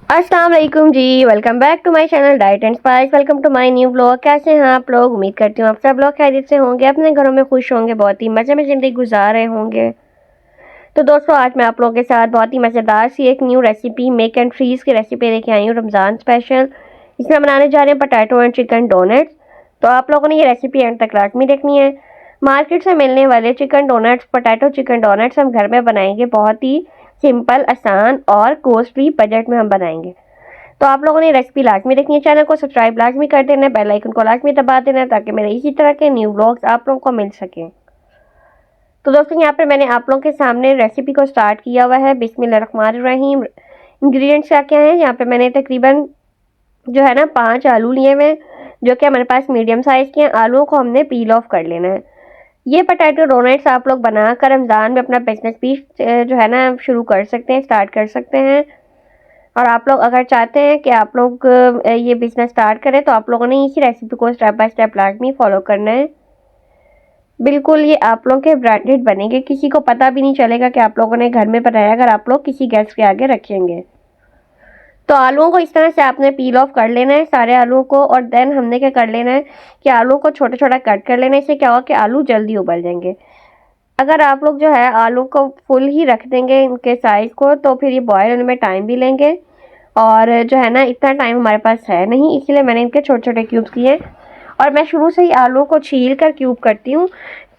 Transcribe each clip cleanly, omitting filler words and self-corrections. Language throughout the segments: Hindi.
अस्सलाम वालेकुम ji. Welcome back to my channel diet and spice. Welcome to my new blog. कैसे हैं आप लोग? उम्मीद करती हूँ आप सब लोग खैरियत से होंगे, अपने घरों में खुश होंगे, बहुत ही मज़े में ज़िंदगी गुजार रहे होंगे। तो दोस्तों, आज मैं आप लोगों के साथ बहुत ही मज़ेदार सी एक new recipe make and freeze की रेसिपी लेके आई हूँ, रमज़ान स्पेशल। इसमें बनाने जा रहे हैं पोटैटो एंड चिकन डोनट्स। तो आप लोगों ने ये रेसिपी एंड तक लाजमी देखनी है। मार्केट से मिलने वाले chicken donuts, potato chicken donuts हम घर में बनाएंगे, बहुत ही सिंपल, आसान और कॉस्टली बजट में हम बनाएंगे। तो आप लोगों ने रेसिपी लाजमी देखनी है। चैनल को सब्सक्राइब लाजमी कर देना है, बेल आइकन को लाजमी दबा देना है ताकि मेरे इसी तरह के न्यू ब्लॉग्स आप लोगों को मिल सकें। तो दोस्तों, यहाँ पर मैंने आप लोगों के सामने रेसिपी को स्टार्ट किया हुआ है। बिस्मिल्लाहिर्रहमानिर्रहीम। इंग्रेडिएंट्स क्या क्या हैं? यहाँ पे मैंने तकरीबन जो है ना 5 आलू लिए हुए हैं, जो कि हमारे पास मीडियम साइज़ के हैं। आलूओं को हमने पील ऑफ कर लेना है। ये पोटैटो डोनट्स आप लोग बनाकर रमज़ान में अपना बिजनेस भी जो है ना शुरू कर सकते हैं, स्टार्ट कर सकते हैं। और आप लोग अगर चाहते हैं कि आप लोग ये बिज़नेस स्टार्ट करें, तो आप लोगों ने इसी रेसिपी को स्टेप बाय स्टेप लाजमी फॉलो करना है। बिल्कुल ये आप लोगों के ब्रांडेड बनेंगे, किसी को पता भी नहीं चलेगा कि आप लोगों ने घर में बनाया, अगर आप लोग किसी गेस्ट के आगे रखेंगे। तो आलूओं को इस तरह से आपने पील ऑफ कर लेना है, सारे आलूओं को। और देन हमने क्या कर लेना है कि आलूओं को छोटा छोटा कट कर लेना है। इससे क्या होगा कि आलू जल्दी उबल जाएंगे। अगर आप लोग जो है आलू को फुल ही रख देंगे इनके साइज़ को, तो फिर ये बॉयल होने में टाइम भी लेंगे, और जो है ना इतना टाइम हमारे पास है नहीं, इसलिए मैंने इनके छोटे छोटे क्यूब्स किए। और मैं शुरू से ही आलू को छील कर क्यूब करती हूँ,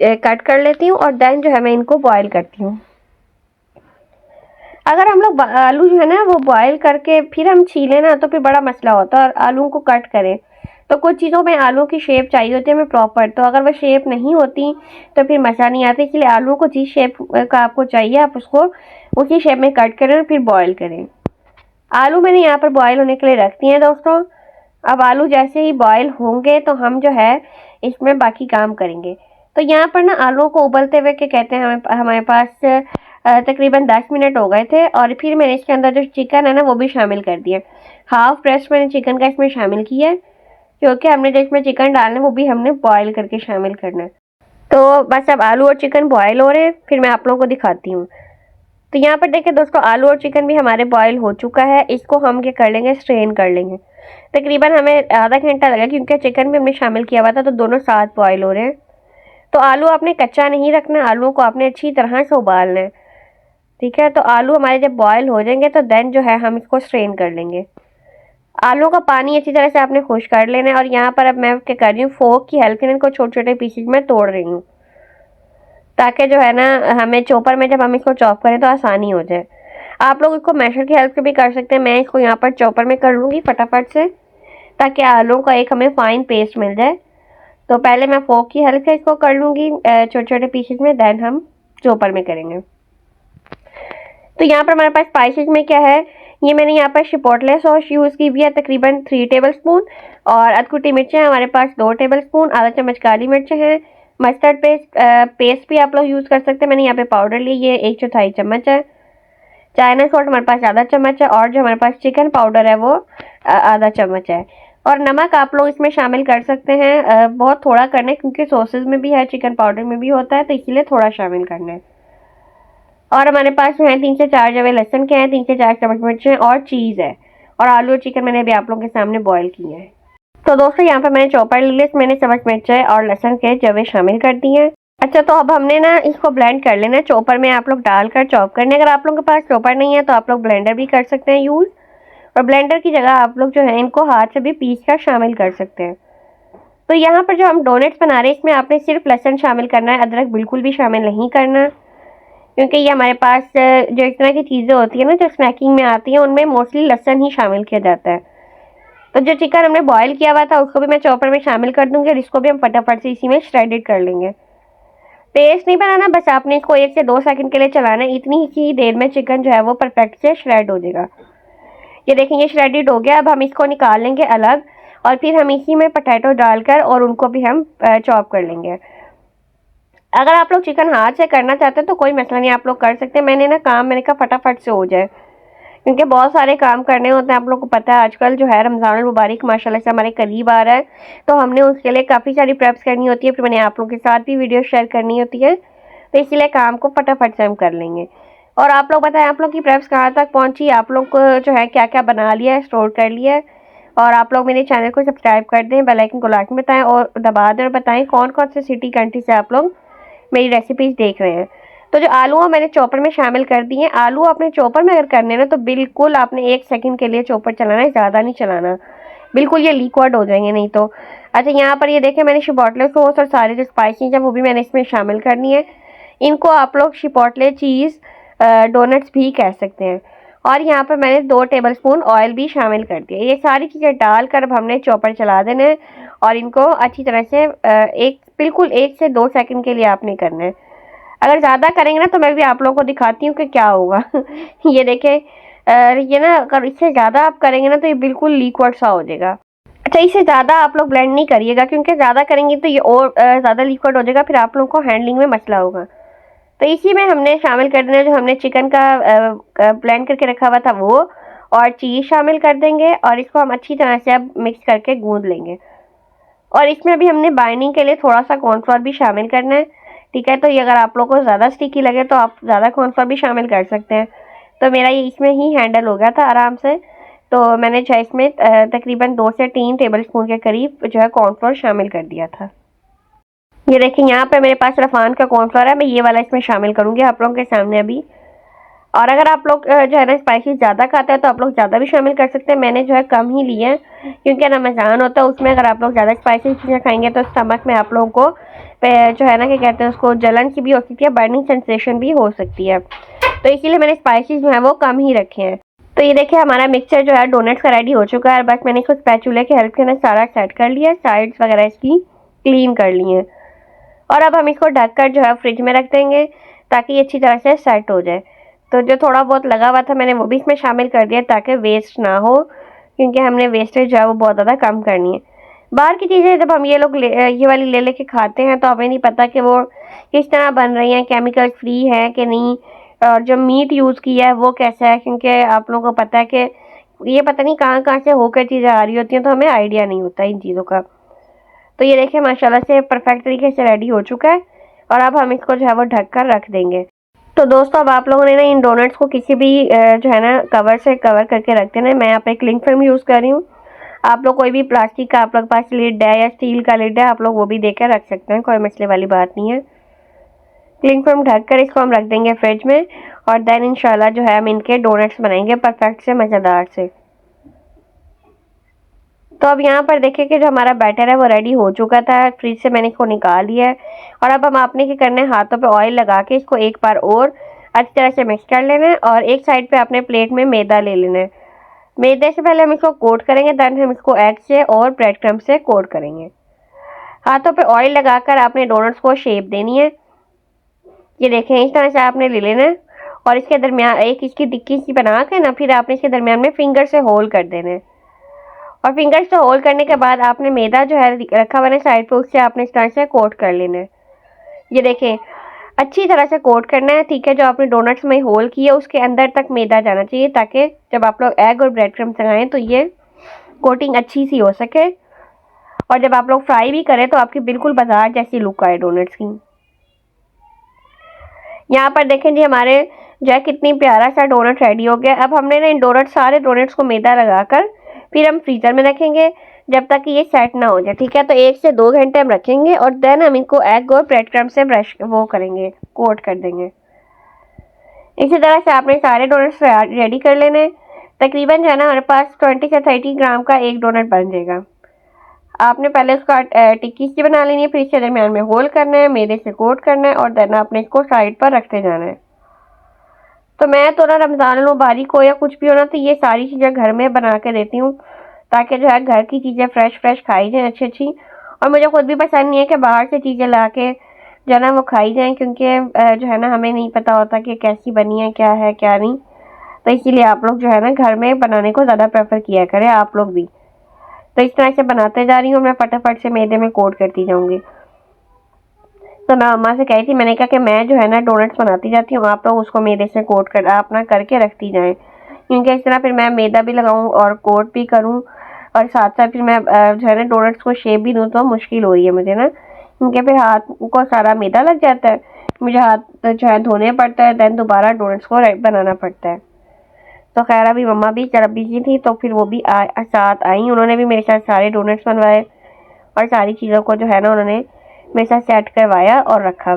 कट कर लेती हूँ, और देन जो है मैं इनको बॉयल करती हूँ। अगर हम लोग आलू जो है ना वो बॉयल करके फिर हम छीलें ना, तो फिर बड़ा मसला होता है। और आलू को कट करें तो कुछ चीज़ों में आलू की शेप चाहिए होती है हमें प्रॉपर, तो अगर वह शेप नहीं होती तो फिर मज़ा नहीं आता। इसलिए आलू को जिस शेप का आपको चाहिए आप उसको उसी शेप में कट करें और फिर बॉयल करें। आलू मैंने यहाँ पर बॉयल होने के लिए रख दिए हैं दोस्तों। अब आलू जैसे ही बॉयल होंगे तो हम जो है इसमें बाकी काम करेंगे। तो यहाँ पर ना आलू को उबलते हुए क्या कहते हैं, हमारे पास तकरीबन 10 मिनट हो गए थे। और फिर मैंने इसके अंदर जो चिकन है ना वो भी शामिल कर दिया। हाफ ब्रेस्ट मैंने चिकन का इसमें शामिल किया है, क्योंकि हमने जो इसमें चिकन डालना है वो भी हमने बॉयल करके शामिल करना है। तो बस अब आलू और चिकन बॉयल हो रहे हैं, फिर मैं आप लोगों को दिखाती हूँ। तो यहाँ पर देखिए दोस्तों, आलू और चिकन भी हमारे बॉयल हो चुका है। इसको हम क्या कर लेंगे, स्ट्रेन कर लेंगे। तकरीबन हमें आधा घंटा लगा, क्योंकि चिकन भी हमने शामिल किया हुआ था, तो दोनों साथ बॉयल हो रहे हैं। तो आलू आपने कच्चा नहीं रखना, आलू को आपने अच्छी तरह से उबालना है, ठीक है। तो आलू हमारे जब बॉयल हो जाएंगे तो देन जो है हम इसको स्ट्रेन कर लेंगे। आलू का पानी अच्छी तरह से आपने खुश कर लेना है। और यहाँ पर अब मैं क्या कर रही हूँ, फोक की हेल्प से इनको छोटे छोटे पीसेज में तोड़ रही हूँ, ताकि जो है ना हमें चॉपर में जब हम इसको चॉप करें तो आसानी हो जाए। आप लोग इसको मैशर की हेल्प से भी कर सकते हैं। मैं इसको यहाँ पर चॉपर में कर लूँगी फटाफट से, ताकि आलू का एक हमें फाइन पेस्ट मिल जाए। तो पहले मैं फोक की हेल्प से इसको कर लूँगी छोटे छोटे पीसेज में, देन हम चॉपर में करेंगे। तो यहाँ पर हमारे पास स्पाइसेस में क्या है, ये मैंने यहाँ पर चिपोटले सॉस यूज़ की हुई है, तकरीबन 3 टेबल स्पून। और अधकुटी मिर्चें हमारे पास 2 टेबल स्पून, आधा चम्मच काली मिर्चें हैं। मस्टर्ड पेस्ट भी आप लोग यूज़ कर सकते हैं। मैंने यहाँ पे पाउडर ली, ये 1/4 चम्मच है। चाइना सॉल्ट हमारे पास आधा चम्मच है, और जो हमारे पास चिकन पाउडर है वो आधा चम्मच है। और नमक आप लोग इसमें शामिल कर सकते हैं, बहुत थोड़ा करना है, क्योंकि सॉसेज में भी है, चिकन पाउडर में भी होता है, तो इसीलिए थोड़ा शामिल करना है। और हमारे पास जो है 3 से 4 जवे लहसुन के हैं, 3 से 4 चम्मच मिर्चें और चीज़ है। और आलू और चिकन मैंने अभी आप लोगों के सामने बॉयल किए हैं। तो दोस्तों, यहाँ पर मैंने चॉपर ले लिया, मैंने चम्मच मिर्चें और लहसुन के जवे शामिल कर दिए हैं। अच्छा, तो अब हमने ना इसको ब्लेंड कर लेना है। चॉपर में आप लोग डालकर चॉप करने, अगर आप लोगों के पास चॉपर नहीं है तो आप लोग ब्लेंडर भी कर सकते हैं यूज़। और ब्लेंडर की जगह आप लोग जो है इनको हाथ से भी पीस कर शामिल कर सकते हैं। तो यहाँ पर जो हम डोनट्स बना रहे हैं इसमें आपने सिर्फ लहसुन शामिल करना है, अदरक बिल्कुल भी शामिल नहीं करना, क्योंकि ये हमारे पास जो इस तरह की चीज़ें होती है ना जो स्नैकिंग में आती हैं, उनमें मोस्टली लहसुन ही शामिल किया जाता है। तो जो चिकन हमने बॉयल किया हुआ था उसको भी मैं चॉपर में शामिल कर दूंगी, और इसको भी हम फटाफट से इसी में श्रेडेड कर लेंगे। पेस्ट नहीं बनाना, बस आपने इसको 1 से 2 सेकंड के लिए चलाना है। इतनी ही देर में चिकन जो है वो परफेक्ट से श्रेड हो जाएगा। ये देखेंगे श्रेडेड हो गया। अब हम इसको निकाल लेंगे अलग, और फिर हम इसी में पोटैटो डालकर और उनको भी हम चॉप कर लेंगे। अगर आप लोग चिकन हाथ से करना चाहते हैं तो कोई मसला नहीं, आप लोग कर सकते हैं। मैंने कहा फटाफट से हो जाए, क्योंकि बहुत सारे काम करने होते हैं। आप लोग को पता है आजकल जो है रमज़ान मुबारक माशाल्लाह से हमारे करीब आ रहा है, तो हमने उसके लिए काफ़ी सारी प्रेप्स करनी होती है, फिर मैंने आप लोगों के साथ भी वीडियो शेयर करनी होती है, तो इसीलिए काम को फटाफट से हम कर लेंगे। और आप लोग बताएं, आप लोग की प्रेप्स कहाँ तक पहुंची, आप लोग को जो है क्या क्या बना लिया है, स्टोर कर लिया है। और आप लोग मेरे चैनल को सब्सक्राइब कर दें, बेल आइकन को लास्ट में बताएं और दबा दें, और बताएं कौन कौन से सिटी कंट्री से आप लोग मेरी रेसिपीज देख रहे हैं। तो जो आलू मैंने चॉपर में शामिल कर दिए। आलू आपने चॉपर में अगर करने ना तो बिल्कुल आपने 1 सेकंड के लिए चॉपर चलाना है, ज़्यादा नहीं चलाना, बिल्कुल ये लिक्विड हो जाएंगे नहीं तो। अच्छा, यहाँ पर ये देखें मैंने शिपोटले सॉस और सारे जो स्पाइसेस हैं वो भी मैंने इसमें शामिल करनी है। इनको आप लोग शिपोटले चीज़ डोनट्स भी कह सकते हैं। और यहाँ पर मैंने 2 टेबलस्पून ऑयल भी शामिल कर दिया। ये सारी चीज़ें डालकर अब हमने चॉपर चला देना है और इनको अच्छी तरह से बिल्कुल 1 से 2 सेकंड के लिए आपने करना है। अगर ज़्यादा करेंगे ना तो मैं भी आप लोगों को दिखाती हूँ कि क्या होगा। ये देखें, ये ना अगर इससे ज़्यादा आप करेंगे ना तो ये बिल्कुल लिक्विड सा हो जाएगा। अच्छा, इससे ज़्यादा आप लोग ब्लेंड नहीं करिएगा, क्योंकि ज़्यादा करेंगे तो ये और ज़्यादा लिक्विड हो जाएगा, फिर आप लोगों को हैंडलिंग में मसला होगा। तो इसी में हमने शामिल कर देना जो हमने चिकन का ब्लेंड करके रखा हुआ था वो, और चीज़ शामिल कर देंगे और इसको हम अच्छी तरह से अब मिक्स करके गूंद लेंगे। और इसमें भी हमने बाइंडिंग के लिए थोड़ा सा कॉर्नफ्लोर भी शामिल करना है, ठीक है। तो ये अगर आप लोगों को ज़्यादा स्टिकी लगे तो आप ज़्यादा कॉर्नफ्लोर भी शामिल कर सकते हैं। तो मेरा ये इसमें ही हैंडल हो गया था आराम से। तो मैंने जो है इसमें तकरीबन 2 से 3 टेबलस्पून के करीब जो है कॉर्नफ्लोर शामिल कर दिया था। ये देखिए यहाँ पे मेरे पास रफान का कॉर्नफ्लोर है, मैं ये वाला इसमें शामिल करूँगी आप लोगों के सामने अभी। और अगर आप लोग जो है ना स्पाइसी ज़्यादा खाते हैं तो आप लोग ज़्यादा भी शामिल कर सकते हैं। मैंने जो है कम ही लिए हैं, क्योंकि रमज़ान होता है, उसमें अगर आप लोग ज़्यादा स्पाइसी चीज़ें खाएंगे तो स्टमक में आप लोगों को जो है ना क्या कहते हैं उसको, जलन की भी हो सकती है, बर्निंग सेंसेशन भी हो सकती है। तो इसीलिए मैंने स्पाइसी जो है वो कम ही रखे हैं। तो ये देखिए हमारा मिक्सचर जो है डोनट्स का रेडी हो चुका है। बस मैंने इसको स्पैचुला की हेल्प से ना सारा सेट कर लिया, साइड्स वगैरह इसकी क्लीन कर ली हैं। और अब हम इसको ढककर जो है फ्रिज में रख देंगे ताकि ये अच्छी तरह से सेट हो जाए। तो जो थोड़ा बहुत लगा हुआ था मैंने वो भी इसमें शामिल कर दिया ताकि वेस्ट ना हो, क्योंकि हमने वेस्टेज जो है वो बहुत ज़्यादा कम करनी है। बाहर की चीज़ें जब हम ये वाली ले लेके खाते हैं तो हमें नहीं पता कि वो किस तरह बन रही हैं, केमिकल फ्री है कि नहीं, और जो मीट यूज़ किया है वो कैसा है, क्योंकि आप लोगों को पता है कि ये पता नहीं कहाँ कहाँ से होकर चीज़ें आ रही होती हैं, तो हमें आइडिया नहीं होता इन चीज़ों का। तो ये देखिए माशाल्लाह से परफेक्ट तरीके से रेडी हो चुका है और अब हम इसको जो है वो ढक कर रख देंगे। तो दोस्तों अब आप लोगों ने ना इन डोनट्स को किसी भी जो है ना कवर से कवर करके रख देना है। मैं यहाँ पे क्लिंग फिल्म यूज़ कर रही हूँ। आप लोग कोई भी प्लास्टिक का आप लोग पास लिड है या स्टील का लिड है, आप लोग वो भी देकर रख सकते हैं, कोई मसले वाली बात नहीं है। क्लिंग फिल्म ढक कर इसको हम रख देंगे फ्रिज में, और देन इंशाल्लाह जो है हम इनके डोनट्स बनाएंगे परफेक्ट से, मज़ेदार से। तो अब यहाँ पर देखिए कि जो हमारा बैटर है वो रेडी हो चुका था, फ्रिज से मैंने इसको निकाल लिया है। और अब हम आपने क्या करना है, हाथों पे ऑयल लगा के इसको एक बार और अच्छी तरह से मिक्स कर लेना है, और एक साइड पे अपने प्लेट में मैदा ले लेना है। मैदे से पहले हम इसको कोट करेंगे, देन हम इसको एग से और ब्रेड क्रम्ब से कोट करेंगे। हाथों पे ऑयल लगाकर आपने डोनट्स को शेप देनी है। ये देखें इस तरह से आपने ले लेना है, और इसके दरमियान एक इसकी टिक्की सी बना के ना फिर आपने इसके दरमियान में फिंगर से होल कर देना है। और फिंगर्स से होल्ड करने के बाद आपने मैदा जो है रखा हुआ है साइड पे, उससे आपने इस तरह से कोट कर लेना है। ये देखें अच्छी तरह से कोट करना है, ठीक है। जो आपने डोनट्स में होल किया उसके अंदर तक मैदा जाना चाहिए, ताकि जब आप लोग एग और ब्रेड क्रम्ब लगाएं तो ये कोटिंग अच्छी सी हो सके, और जब आप लोग फ्राई भी करें तो आपकी बिल्कुल बाजार जैसी लुक आए डोनट्स की। यहाँ पर देखें जी हमारे जो है कितनी प्यारा सा डोनट रेडी हो गया। अब हमने ना इन सारे डोनट्स को मैदा लगाकर फिर हम फ्रीज़र में रखेंगे जब तक कि ये सेट ना हो जाए, ठीक है। तो 1 से 2 घंटे हम रखेंगे, और देन हम इनको एग और ब्रेड क्रम्ब से ब्रश वो करेंगे, कोट कर देंगे। इसी तरह से आपने सारे डोनट्स रेडी कर लेने हैं। तकरीबन जो है ना हमारे पास 20 से 30 ग्राम का एक डोनट बन जाएगा। आपने पहले उसका टिक्की सी बना लेनी है, फिर इसके दरमियान में होल करना है, मैदे से कोट करना है, और देन आपने इसको साइड पर रखते जाना है। तो मैं तो ना रमज़ान मुबारक हो या कुछ भी हो ना, तो ये सारी चीज़ें घर में बना के देती हूँ, ताकि जो है घर की चीज़ें फ्रेश फ्रेश खाई जाएँ अच्छी अच्छी। और मुझे खुद भी पसंद नहीं है कि बाहर से चीज़ें ला के जो है ना वो खाई जाएँ, क्योंकि जो है ना हमें नहीं पता होता कि कैसी बनी है, क्या है क्या नहीं। तो इसीलिए आप लोग जो है ना घर में बनाने को ज़्यादा प्रेफर किया करें आप लोग भी। तो इस तरह से बनाते जा रही हूँ मैं, फटाफट से मैदे में कोट करती जाऊँगी। तो मैं अम्मा से कही थी, मैंने कहा कि मैं जो है ना डोनट्स बनाती जाती हूँ, आप लोग उसको मैदे से कोट कर अपना करके रखती जाएं, क्योंकि इस तरह फिर मैं मैदा भी लगाऊँ और कोट भी करूँ, और साथ साथ फिर मैं जो है ना डोनट्स को शेप भी दूँ तो मुश्किल हो रही है मुझे ना, क्योंकि फिर हाथ को सारा मैदा लग जाता है। मुझे हाथ जो है धोने पड़ता है, देन दोबारा डोनट्स को बनाना पड़ता है। तो खैर अभी मम्मा भी जरा बिजी थी तो फिर वो भी साथ आई, उन्होंने भी मेरे साथ सारे डोनट्स बनवाए और सारी चीज़ों को जो है ना उन्होंने मेरे साथ सेट करवाया और रखा।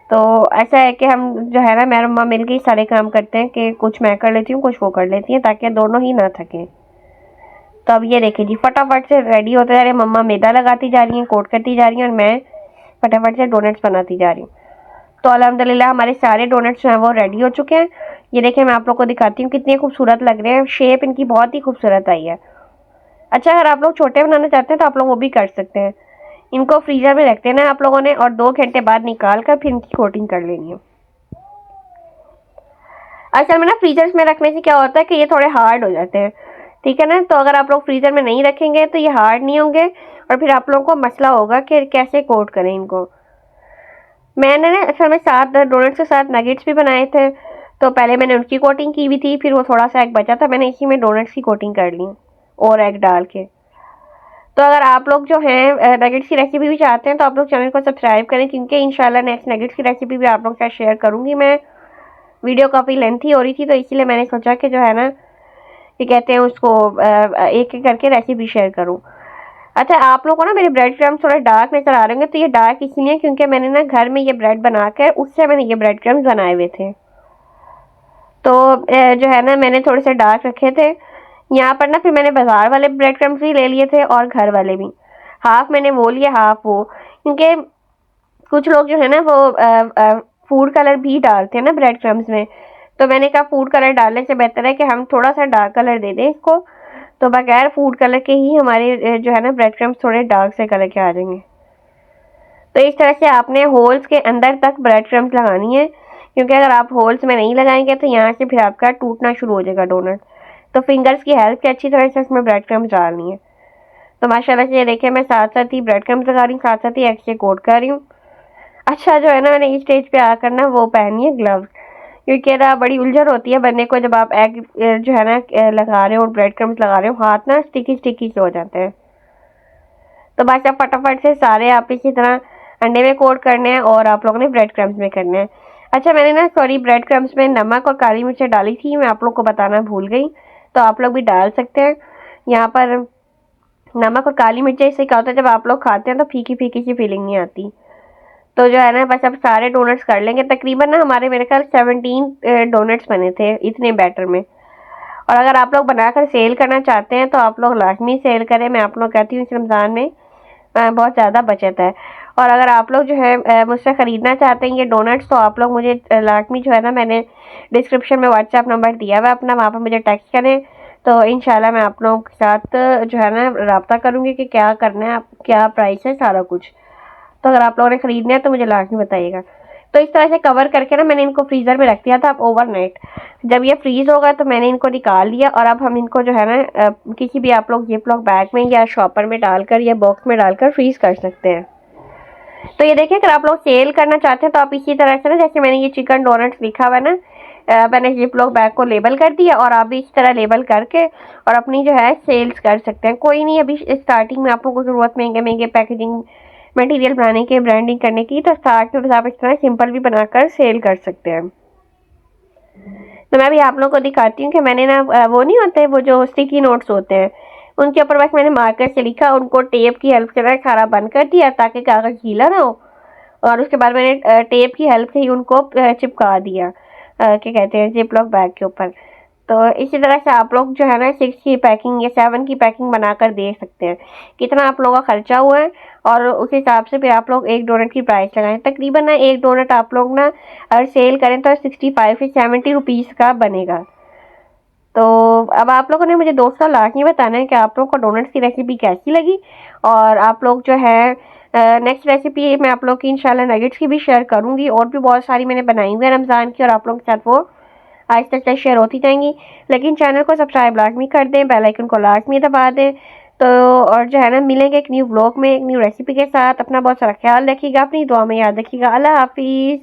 तो ऐसा है कि हम जो है ना मैं मम्मा मिलके ही सारे काम करते हैं कि कुछ मैं कर लेती हूँ कुछ वो कर लेती हैं ताकि दोनों ही ना थकें। तो अब ये देखिए जी फटाफट से रेडी होते जा रहे हैं, मम्मा मैदा लगाती जा रही हैं, कोट करती जा रही हैं और मैं फटाफट से डोनट्स बनाती जा रही हूँ। तो अल्हम्दुलिल्लाह हमारे सारे डोनट्स जो हैं वो रेडी हो चुके हैं। ये देखिए मैं आप लोग को दिखाती हूँ कितने खूबसूरत लग रहे हैं, शेप इनकी बहुत ही खूबसूरत आई है। अच्छा अगर आप लोग छोटे बनाना चाहते हैं तो आप लोग वो भी कर सकते हैं। इनको फ्रीजर में रख देना है आप लोगों ने और 2 घंटे बाद निकाल कर फिर इनकी कोटिंग कर लेनी है। असल में ना फ्रीजर में रखने से क्या होता है कि ये थोड़े हार्ड हो जाते हैं, ठीक है ना। तो अगर आप लोग फ्रीजर में नहीं रखेंगे तो ये हार्ड नहीं होंगे और फिर आप लोगों को मसला होगा कि कैसे कोट करें इनको। मैंने ना असल में 7 डोनट्स के साथ नगेट्स भी बनाए थे, तो पहले मैंने उनकी कोटिंग की हुई थी, फिर वो थोड़ा सा एग बचा था मैंने इसी में डोनट्स की कोटिंग कर ली और एग डाल के। तो अगर आप लोग जो हैं नगेट्स की रेसिपी भी चाहते हैं तो आप लोग चैनल को सब्सक्राइब करें क्योंकि इंशाल्लाह नेक्स्ट नगेट्स की रेसिपी भी आप लोग के साथ शेयर करूँगी मैं। वीडियो काफ़ी लेंथी हो रही थी तो इसीलिए मैंने सोचा कि जो है ना ये कहते हैं उसको एक एक करके रेसिपी शेयर करूँ। अच्छा आप लोग को ना मेरे ब्रेड क्रम्स थोड़े डार्क नजर आ रहे होंगे, तो ये डार्क इसलिए क्योंकि मैंने ना घर में ये ब्रेड बनाकर उससे मैंने ये ब्रेड क्रम्स बनाए हुए थे। तो जो है ना मैंने थोड़े से डार्क रखे थे यहाँ पर ना, फिर मैंने बाजार वाले ब्रेड क्रम्स भी ले लिए थे और घर वाले भी, हाफ मैंने वो लिए हाफ वो, क्योंकि कुछ लोग जो है ना वो फूड कलर भी डालते हैं ना ब्रेड क्रम्स में। तो मैंने कहा फूड कलर डालने से बेहतर है कि हम थोड़ा सा डार्क कलर दे दें इसको, तो बगैर फूड कलर के ही हमारे जो है ना ब्रेड क्रम्स थोड़े डार्क से कलर के आ जाएंगे। तो इस तरह से आपने होल्स के अंदर तक ब्रेड क्रम्स लगानी है, क्योंकि अगर आप होल्स में नहीं लगाएंगे तो यहाँ से फिर आपका टूटना शुरू हो जाएगा डोनट। तो फिंगर्स की हेल्प से अच्छी तरह से इसमें ब्रेड क्रम्स डालनी है। तो माशाल्लाह से ये देखिए मैं साथ साथ ही ब्रेड क्रम्स लगा रही हूँ, साथ साथ ही एग से कोट कर रही हूँ। अच्छा जो है ना मैंने इस स्टेज पे आकर ना वो पहनी है ग्लव्स, क्योंकि ना बड़ी उलझन होती है बनने को जब आप एग जो है ना लगा रहे हो और ब्रेड क्रम्स लगा रहे हो, हाथ ना स्टिकी स्टिकी से हो जाते हैं। तो बस अब फटाफट से सारे आप इसी तरह अंडे में कोट करने हैं और आप लोगों ने ब्रेड क्रम्स में करने हैं। अच्छा मैंने ना सॉरी ब्रेड क्रम्स में नमक और काली मिर्च डाली थी, मैं आप लोग को बताना भूल गई, तो आप लोग भी डाल सकते हैं। यहाँ पर नमक और काली मिर्च इससे क्या होता है जब आप लोग खाते हैं तो फीकी फीकी सी फीलिंग नहीं आती। तो जो है ना बस अब सारे डोनट्स कर लेंगे, तकरीबन ना हमारे मेरे ख्याल 17 डोनट्स बने थे इतने बैटर में। और अगर आप लोग बनाकर सेल करना चाहते हैं तो आप लोग लाजमी सेल करें, मैं आप लोग कहती हूँ इस रमज़ान में बहुत ज़्यादा बचत है। और अगर आप लोग जो है मुझसे ख़रीदना चाहते हैं ये डोनट्स तो आप लोग मुझे लाजमी जो है ना मैंने डिस्क्रिप्शन में व्हाट्सएप नंबर दिया हुआ है अपना, वहाँ पर मुझे टेक्स्ट करें तो इंशाल्लाह मैं आप लोगों के साथ जो है ना रब्ता करूँगी कि क्या करना है, क्या प्राइस है सारा कुछ। तो अगर आप लोगों ने ख़रीदना है तो मुझे लाजमी बताइएगा। तो इस तरह से कवर करके ना मैंने इनको फ्रीज़र में रख दिया था अब ओवरनाइट। जब ये फ्रीज़ होगा तो मैंने इनको निकाल लिया और अब हम इनको जो है ना किसी भी आप लोग जिप लॉक बैग में या शॉपर में डालकर या बॉक्स में डालकर फ्रीज़ कर सकते हैं। तो ये देखिए अगर आप लोग सेल करना चाहते हैं तो आप इसी तरह से ना जैसे मैंने ये चिकन डोनट्स लिखा हुआ है ना, मैंने जिप लॉक बैग को लेबल कर दिया और आप भी इस तरह लेबल करके और अपनी जो है सेल्स कर सकते हैं। कोई नहीं अभी स्टार्टिंग में आप लोगों को ज़रूरत महंगे महंगे पैकेजिंग मटेरियल बनाने की, ब्रांडिंग करने की, तो स्टार्ट में आप इस तरह सिंपल भी बनाकर सेल कर सकते हैं। तो मैं भी आप लोगों को दिखाती हूँ कि मैंने ना वो नहीं होते वो जो स्टिकी नोट्स होते हैं उनके ऊपर बस मैंने मार्कर से लिखा, उनको टेप की हेल्प से सारा बंद कर दिया ताकि कागज़ गीला ना हो, और उसके बाद मैंने टेप की हेल्प से ही उनको चिपका दिया क्या कहते हैं जिप लॉक बैग के ऊपर। तो इसी तरह से आप लोग जो है ना 6 की पैकिंग या 7 की पैकिंग बनाकर दे सकते हैं। कितना आप लोगों का खर्चा हुआ है और उस हिसाब से फिर आप लोग एक डोनट की प्राइस लगाएं। तकरीबन ना एक डोनट आप लोग ना अगर सेल करें तो 65 से 70 रुपीज़ का बनेगा। तो अब आप लोगों ने मुझे दोस्तों लाजमी बताना है कि आप लोगों को डोनट्स की रेसिपी कैसी लगी, और आप लोग जो है नेक्स्ट रेसिपी मैं आप लोग की इंशाल्लाह नगेट्स की भी शेयर करूँगी, और भी बहुत सारी मैंने बनाई हुई है रमज़ान की और आप लोगों के साथ वो आहिस्ता आहिस्ता शेयर होती जाएंगी। लेकिन चैनल को सब्सक्राइब लाजमी कर दें, बेल आइकन को लाजमी दबा दें। तो और जो है ना मिलेंगे एक न्यू व्लॉग में एक न्यू रेसिपी के साथ। अपना बहुत सारा ख्याल रखिएगा, अपनी दुआ में याद रखिएगा। अल्लाह हाफिज़।